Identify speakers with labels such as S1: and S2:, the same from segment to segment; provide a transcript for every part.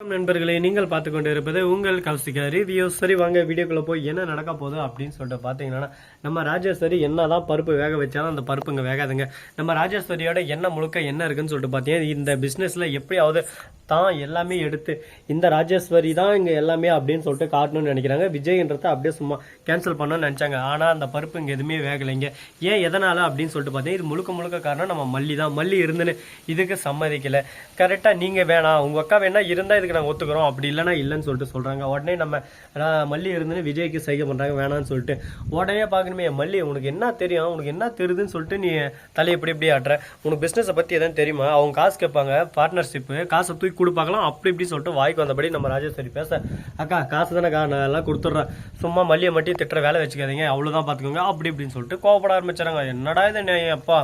S1: நண்பர்களே, நீங்கள் பார்த்து கொண்டு இருப்பது உங்கள் கௌசிகா ரிவ்யூ. சரி, வாங்க வீடியோக்குள்ள போய் என்ன நடக்க போகுது அப்படின்னு சொல்லிட்டு பார்த்தீங்கன்னா, நம்ம ராஜேஸ்வரி என்னதான் பருப்பு வேக வச்சாலும் அந்த பருப்பு இங்கே வேகாதுங்க. நம்ம ராஜேஸ்வரியோட எண்ணெய் முழுக்க என்ன இருக்குன்னு சொல்லிட்டு பார்த்தீங்கன்னா, இந்த பிஸ்னஸில் எப்படியாவது தான் எல்லாமே எடுத்து இந்த ராஜேஸ்வரி தான் இங்கே எல்லாமே அப்படின்னு சொல்லிட்டு காட்டணும்னு நினைக்கிறாங்க. விஜய்ன்றத அப்படியே சும்மா கேன்சல் பண்ணணும்னு நினச்சாங்க. ஆனால் அந்த பருப்பு இங்கே எதுவுமே வேகலைங்க. ஏன் எதனால் அப்படின்னு சொல்லிட்டு பார்த்தீங்கன்னா, இது முழுக்க காரணம் நம்ம மல்லி தான். மல்லி இருந்துன்னு இதுக்கு சம்மதிக்கலை. கரெக்டாக நீங்கள் வேணாம், உங்கள் அக்கா வேணா இருந்தால் இதுக்கு நாங்கள் ஒத்துக்கிறோம், அப்படி இல்லைன்னா இல்லைன்னு சொல்லிட்டு சொல்கிறாங்க. உடனே நம்ம மல்லி இருந்துன்னு விஜய்க்கு சைகை பண்ணுறாங்க வேணான்னு சொல்லிட்டு. உடனே பார்க்கணுமே, மல்லி உனக்கு என்ன தெரியும், உனக்கு என்ன தெரியுதுன்னு சொல்லிட்டு நீ தலையை எப்படி ஆட்டுற, உனக்கு பிஸ்னஸை பற்றி எதாவது தெரியுமா, அவங்க காசு கேட்பாங்க, பார்ட்னர்ஷிப்பு காசை தூக்கி கொடுப்பாங்களாம், அப்படி இப்படி சொல்லிட்டு வாய்க்கு வந்தபடி நம்ம ராஜேஸ்வரி பேச, அக்கா காசு தானே நான் எல்லாம் கொடுத்துட்றேன், சும்மா மல்லியை மட்டும் திட்டுற வேலை வச்சுக்காதீங்க, அவ்வளோதான் பார்த்துக்கோங்க, அப்படி இப்படின்னு சொல்லிட்டு கோவப்பட ஆரம்பிச்சாங்க. என்னடா இது அப்பா,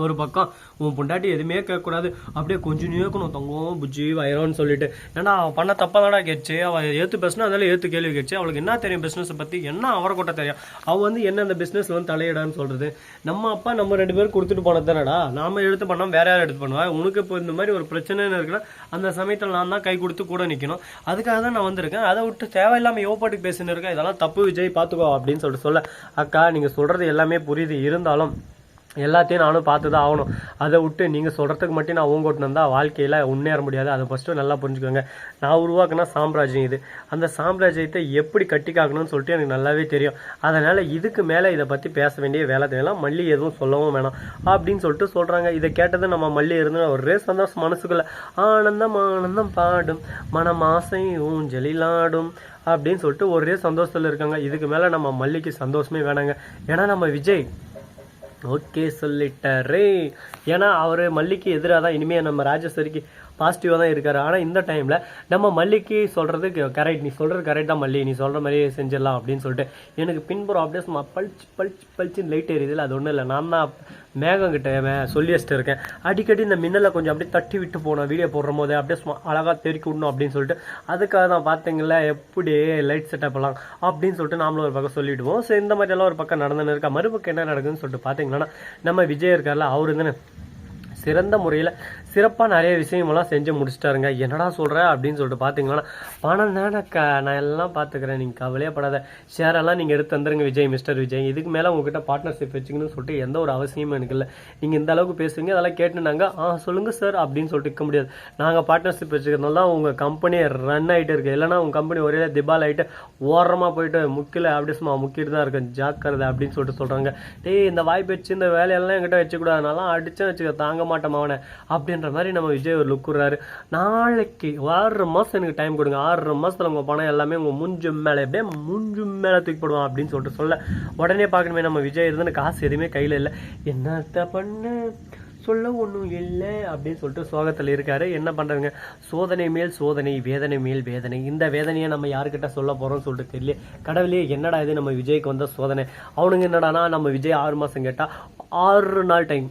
S1: ஒரு பக்கம் உன் பொண்டாட்டி எதுவுமே கேட்கக்கூடாது, அப்படியே கொஞ்சம் கேட்கணும், தங்கம் புஜ்ஜி வயிறோன்னு சொல்லிட்டு. ஏன்னா அவன் பண்ண தப்பாக தானே கேட்ச்சு, அவள் ஏற்று பேசினா அதனால ஏற்று கேள்வி கேட்ச்சு. அவளுக்கு என்ன தெரியும் பிஸ்னஸை பற்றி, என்ன அவரை கொட்ட தெரியும், அவள் வந்து என்ன அந்த பிஸ்னஸில் வந்து தலையிடான்னு சொல்கிறது. நம்ம அப்பா நம்ம 2 பேரும் கொடுத்துட்டு போனது தானடா, நாம எடுத்து பண்ணோம், வேற யாரும் எடுத்து பண்ணுவா. உனக்கு இப்போ இந்த மாதிரி ஒரு பிரச்சனைன்னு இருக்குன்னா அந்த சமயத்தில் நான் தான் கை கொடுத்து கூட நிற்கணும், அதுக்காக தான் நான் வந்திருக்கேன். அதை விட்டு தேவையில்லாமல் யோபாட்டுக்கு பேசின்னு இருக்கேன், இதெல்லாம் தப்பு விஜய் பார்த்துக்கோ அப்படின்னு சொல்லிட்டு சொல்ல. அக்கா நீங்கள் சொல்கிறது எல்லாமே புரியுது, இருந்தாலும் எல்லாத்தையும் நானும் பார்த்து தான் ஆகணும். அதை விட்டு நீங்கள் சொல்கிறதுக்கு மட்டும் நான் ஊங்கோட்டு வந்தால் வாழ்க்கையில் முன்னேற முடியாது. அதை ஃபஸ்ட்டு நல்லா புரிஞ்சுக்கோங்க. நான் உருவாக்குனா சாம்ராஜ்யம் இது, அந்த சாம்ராஜ்யத்தை எப்படி கட்டி காக்கணும்னு சொல்லிட்டு எனக்கு நல்லாவே தெரியும். அதனால் இதுக்கு மேலே இதை பற்றி பேச வேண்டிய வேலை தேவையில்லாம், மல்லி எதுவும் சொல்லவும் வேணாம் அப்படின்னு சொல்லிட்டு சொல்கிறாங்க. இதை கேட்டது நம்ம மல்லி இருந்து ஒரே சந்தோஷம் மனசுக்குள்ளே, ஆனந்தம் ஆனந்தம் பாடும் மனம் ஆசை ஊஞ்சலிலாடும் அப்படின்னு சொல்லிட்டு ஒரே சந்தோஷத்தில் இருக்காங்க. இதுக்கு மேலே நம்ம மல்லிக்கு சந்தோஷமே வேணாங்க. ஏன்னா நம்ம விஜய் ஓகே சொல்லிட்டாரே. ஏன்னா அவர் மல்லிக்கு எதிராக தான் இனிமேல் நம்ம ராஜேஸ்வரிக்கு பாசிட்டிவாக தான் இருக்காரு. ஆனால் இந்த டைமில் நம்ம மல்லிக்கு சொல்கிறது கரெக்ட், நீ சொல்கிறது கரெக்ட் தான் மல்லி, நீ சொல்கிற மாதிரியே செஞ்சிடலாம் அப்படின்னு சொல்லிட்டு எனக்கு பின்புறம் அப்படியே சும்மா பளிச்சுன்னு லைட் எரியுதில்ல, அது ஒன்றும் இல்லை, நான் தான் மேகம் கிட்ட சொல்லி வச்சுட்டு இருக்கேன். அடிக்கடி இந்த மின்னலை கொஞ்சம் அப்படியே தட்டி விட்டு போனோம் வீடியோ போடுற போது, அப்படியே சும்மா அழகாக தெருக்கி விடணும் அப்படின்னு சொல்லிட்டு. அதுக்காக தான் பார்த்தீங்களா எப்படி லைட் செட்டப் எல்லாம் அப்படின்னு சொல்லிட்டு நாமளும் ஒரு பக்கம் சொல்லிவிடுவோம். ஸோ இந்த மாதிரியெல்லாம் ஒரு பக்கம் நடந்துன்னு இருக்கா. மறுபக்கம் என்ன நடக்குதுன்னு சொல்லிட்டு பார்த்தீங்கன்னா, நம்ம விஜய் இருக்கார்ல, அவரு தானே சிறந்த முறையில் சிறப்பாக நிறைய விஷயமெல்லாம் செஞ்சு முடிச்சிட்டாருங்க. என்னடா சொல்கிற அப்படின்னு சொல்லிட்டு பார்த்தீங்கன்னா, பணம் தானக்கா நான் எல்லாம் பார்த்துக்கிறேன், நீங்கள் கவலையே படாத, ஷேரெல்லாம் நீங்கள் எடுத்து தந்துருங்க விஜய், மிஸ்டர் விஜய், இதுக்கு மேலே உங்ககிட்ட பார்ட்னர்ஷிப் வச்சுக்கணும்னு சொல்லிட்டு எந்த ஒரு அவசியமும் எனக்கு இல்லை. நீங்கள் இந்த அளவுக்கு பேசுவீங்க, அதெல்லாம் கேட்டுனாங்க, சொல்லுங்கள் சார் அப்படின்னு சொல்லிட்டு இருக்க முடியாது. நாங்கள் பார்ட்னர்ஷிப் வச்சுக்கிறதுனால தான் உங்கள் கம்பெனி ரன் ஆகிட்டு இருக்குது, இல்லைனா உங்கள் கம்பெனி ஒரே திபால் ஆகிட்டு ஓரமாக போயிட்டு முக்கில் அப்படி சும்மா முக்கிட்டு தான் இருக்கு, ஜாக்கிரதை அப்படின்னு சொல்லிட்டு சொல்கிறாங்க. டேய் இந்த வாய்ப்பு வச்சு இந்த வேலையெல்லாம் என்கிட்ட வச்சுக்கூடாது, நல்லா அடிச்சு வச்சுக்க தாங்க மாட்டோம் அவனை அப்படின்ற மாதிரி நம்ம விஜய் ஒரு லுக் விடுறாரு. நாளைக்கு 6 மாதம் எனக்கு டைம் கொடுங்க, 6 மாதத்தில் உங்கள் பணம் எல்லாமே உங்கள் மூஞ்சு மேலே எப்படியே மூஞ்சு மேலே தூக்கி போடுவான் அப்படின்னு சொல்லிட்டு சொல்ல. உடனே பார்க்கணுமே நம்ம விஜய் இருந்துன்னு காசு எதுவுமே கையில் இல்லை, என்னத்த பண்ண சொல்ல ஒன்றும் இல்லை அப்படின்னு சொல்லிட்டு சோகத்தில் இருக்காரு. என்ன பண்ணுறதுங்க, சோதனை மேல் சோதனை, வேதனை மேல் வேதனை, இந்த வேதனையை நம்ம யாருக்கிட்ட சொல்ல போகிறோம்னு சொல்லிட்டு தெரியல. கடவுளே என்னடா இது நம்ம விஜய்க்கு வந்த சோதனை. அவனுங்க என்னடானா நம்ம விஜய் 6 மாதம் கேட்டால் 6 நாள் டைம்,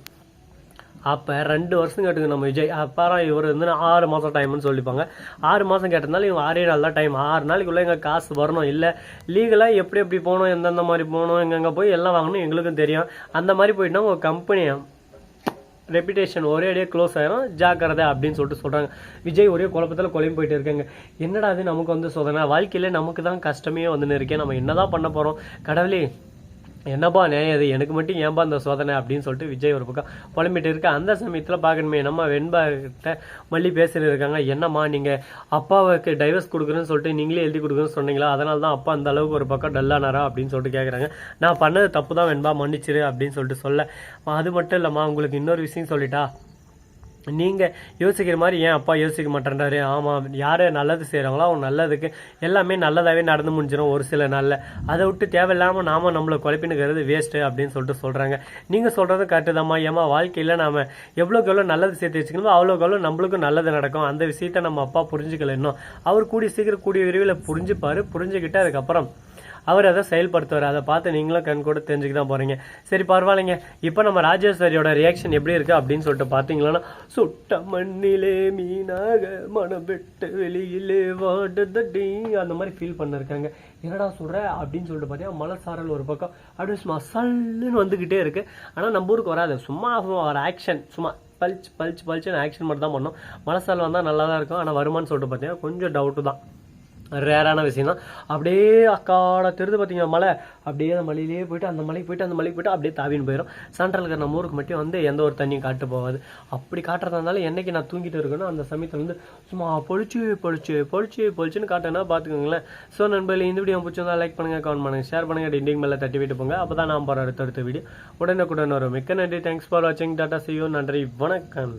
S1: அப்போ 2 வருஷம் கேட்டுங்க நம்ம விஜய், அப்புறம் இவர் வந்து 6 மாதம் டைம்னு சொல்லிப்பாங்க. 6 மாதம் கேட்டதுனால இவங்க 6 நாள் தான் டைம், 6 நாளைக்குள்ளே எங்கள் காசு வரணும். இல்லை லீகலாக எப்படி போகணும், எந்தெந்த மாதிரி போகணும், எங்கெங்கே போய் எல்லாம் வாங்கணும் எங்களுக்கும் தெரியும். அந்த மாதிரி போயிட்டுனா உங்கள் கம்பெனி ரெப்புடேஷன் ஒரே அடியே க்ளோஸ் ஆயிரும், ஜாக்கிரதை அப்படின்னு சொல்லிட்டு சொல்கிறாங்க. விஜய் ஒரே குழப்பத்தில் குழம்பு போயிட்டு இருக்காங்க. என்னடா அது நமக்கு வந்து சோதனை, வாழ்க்கையில் நமக்கு தான் கஷ்டமே வந்துன்னு இருக்கேன், நம்ம என்ன தான் பண்ண போகிறோம், கடவுளே என்னப்பா நியாயம் அது, எனக்கு மட்டும் ஏன்பா இந்த சோதனை அப்படின்னு சொல்லிட்டு விஜய் ஒரு பக்கம் புலம்பிட்டு இருக்கு. அந்த சமயத்தில் பார்க்கணுமே நம்ம வெண்பா கிட்ட மல்லி பேசிட்டு இருக்காங்க. என்னம்மா நீங்கள் அப்பாவுக்கு டைவர்ஸ் கொடுக்குறேன்னு சொல்லிட்டு நீங்களே எழுதி கொடுக்குறேன்னு சொன்னீங்களா, அதனால தான் அப்பா அந்த அளவுக்கு ஒரு பக்கம் டல்லானாரா அப்படின்னு சொல்லிட்டு கேட்குறாங்க. நான் பண்ணது தப்பு தான் வெண்பா, மன்னிச்சிரு அப்படின்னு சொல்லிட்டு சொல்ல. அது மட்டும் இல்லைம்மா உங்களுக்கு இன்னொரு விஷயம் சொல்லிட்டா, நீங்கள் யோசிக்கிற மாதிரி ஏன் அப்பா யோசிக்க மாட்டேன்றாரு. ஆமாம், யார் நல்லது செய்கிறாங்களோ அவங்க நல்லதுக்கு எல்லாமே நல்லதாகவே நடந்து முடிஞ்சிடும் ஒரு சில நாளில். அதை விட்டு தேவையில்லாமல் நாம நம்மளை குழப்பினுக்கிறது வேஸ்ட்டு அப்படின்னு சொல்லிட்டு சொல்கிறாங்க. நீங்கள் சொல்கிறது கரெக்டு தான்மா. ஏமா வாழ்க்கையில் நாம் எவ்வளோக்கு எவ்வளோ நல்லது சேர்த்து வச்சுக்கணுமோ அவ்வளோக்கு எவ்வளோ நம்மளுக்கும் நல்லது நடக்கும். அந்த விஷயத்த நம்ம அப்பா புரிஞ்சுக்கல இன்னும். அவர் கூடிய விரைவில் புரிஞ்சுப்பார். புரிஞ்சுக்கிட்டு அதுக்கப்புறம் அவர் அதை செயல்படுத்துவார். அதை பார்த்து நீங்களும் கண் கூட தெரிஞ்சுக்க தான் போகிறீங்க. சரி பரவாயில்லைங்க. இப்போ நம்ம ராஜேஸ்வரியோட ரியாக்ஷன் எப்படி இருக்குது அப்படின்னு சொல்லிட்டு பார்த்தீங்களன்னா, சுட்ட மண்ணிலே மீனாக மனம் விட்டு வெளியிலே வாடுதடி அந்த மாதிரி ஃபீல் பண்ணிருக்காங்க. என்னடா சொல்கிற அப்படின்னு சொல்லிட்டு பார்த்தீங்கன்னா, மலை சாரல் ஒரு பக்கம் அப்படியே சும்மா சல்லுன்னு வந்துக்கிட்டே இருக்குது. ஆனால் நம்ம ஊருக்கு வராது, சும்மா ஒரு ஆக்ஷன், சும்மா பல்ச்சுன்னு ஆக்ஷன் மட்டும் தான் பண்ணோம். மனசால் வந்தால் நல்லா தான் இருக்கும். ஆனால் வருமானு சொல்லிட்டு பார்த்தீங்கன்னா கொஞ்சம் டவுட்டு தான், ரேரான விஷயம் தான். அப்படியே அக்காட தெரிது பார்த்தீங்கன்னா மலை, அப்படியே அந்த மலையிலேயே போயிட்டு அந்த மலைக்கு போயிட்டு அப்படியே தாவின்னு போயிடும். சென்ட்ரல் இருக்கிற நம்ம ஊருக்கு மட்டும் வந்து எந்த ஒரு தண்ணியும் காட்டு போகாது. அப்படி காட்டுறதா இருந்தாலும் என்னைக்கு நான் தூங்கிட்டு இருக்கணும் அந்த சமயத்தில் வந்து சும்மா பொழிச்சுன்னு காட்டுனா பார்த்துக்கோங்களேன். ஸோ நண்பர்களே, இந்த வீடியோ பிடிச்சிருந்தா லைக் பண்ணுங்கள், கமெண்ட் பண்ணுங்கள், ஷேர் பண்ணுங்கள், டிண்டிங் மேலே தட்டி விட்டு போங்க. அப்போ தான் நான் போகிற அடுத்தடுத்த வீடியோ உடனுக்குடன் வரும். மிக்க நன்றி. தேங்க்ஸ் ஃபார் வாட்சிங். Tata, see you. நன்றி, வணக்கம்.